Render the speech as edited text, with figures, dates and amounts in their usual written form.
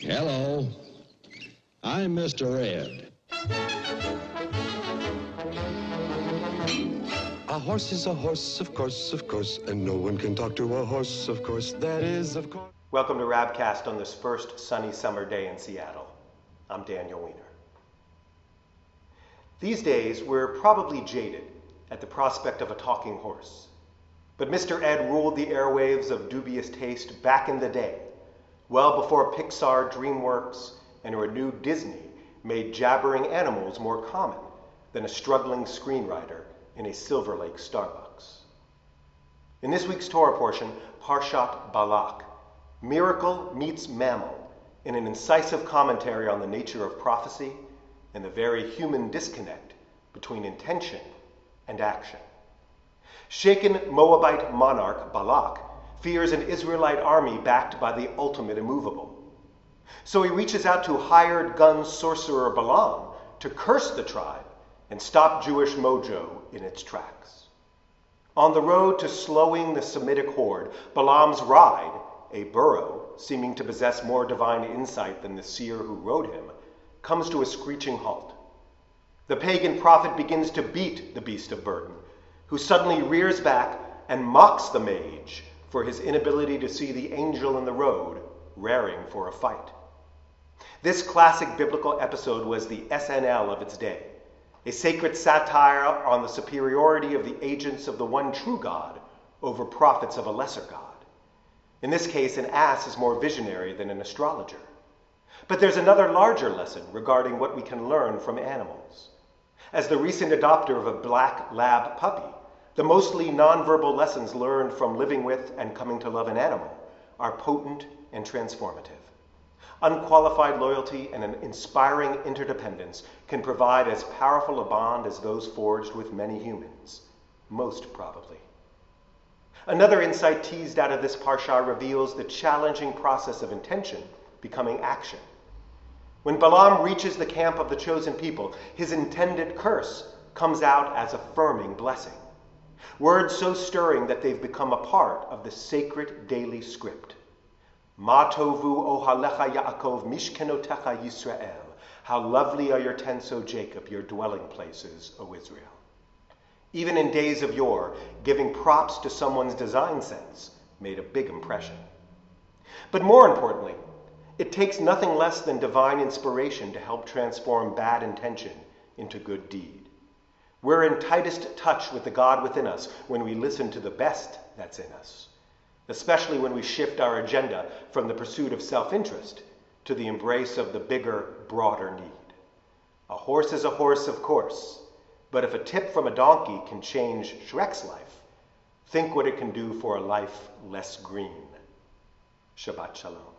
Hello, I'm Mr. Ed. A horse is a horse, of course, and no one can talk to a horse, of course, that is, of course. Welcome to Rabcast on this first sunny summer day in Seattle. I'm Daniel Weiner. These days, we're probably jaded at the prospect of a talking horse. But Mr. Ed ruled the airwaves of dubious taste back in the day, well before Pixar, DreamWorks, and a renewed Disney made jabbering animals more common than a struggling screenwriter in a Silver Lake Starbucks. In this week's Torah portion, Parshat Balak, miracle meets mammal in an incisive commentary on the nature of prophecy and the very human disconnect between intention and action. Shaken Moabite monarch Balak fears an Israelite army backed by the ultimate immovable. So he reaches out to hired gun sorcerer Balaam to curse the tribe and stop Jewish mojo in its tracks. On the road to slowing the Semitic horde, Balaam's ride, a burro seeming to possess more divine insight than the seer who rode him, comes to a screeching halt. The pagan prophet begins to beat the beast of burden, who suddenly rears back and mocks the mage for his inability to see the angel in the road raring for a fight. This classic biblical episode was the SNL of its day, a sacred satire on the superiority of the agents of the one true God over prophets of a lesser God. In this case, an ass is more visionary than an astrologer. But there's another larger lesson regarding what we can learn from animals. As the recent adopter of a black lab puppy, the mostly nonverbal lessons learned from living with and coming to love an animal are potent and transformative. Unqualified loyalty and an inspiring interdependence can provide as powerful a bond as those forged with many humans, most probably. Another insight teased out of this parsha reveals the challenging process of intention becoming action. When Balaam reaches the camp of the chosen people, his intended curse comes out as affirming blessing. Words so stirring that they've become a part of the sacred daily script. Ma tovu ohalecha Yaakov mishkenotecha Yisrael. How lovely are your tents, O Jacob, your dwelling places, O Israel. Even in days of yore, giving props to someone's design sense made a big impression. But more importantly, it takes nothing less than divine inspiration to help transform bad intention into good deed. We're in tightest touch with the God within us when we listen to the best that's in us, especially when we shift our agenda from the pursuit of self-interest to the embrace of the bigger, broader need. A horse is a horse, of course, but if a tip from a donkey can change Shrek's life, think what it can do for a life less green. Shabbat Shalom.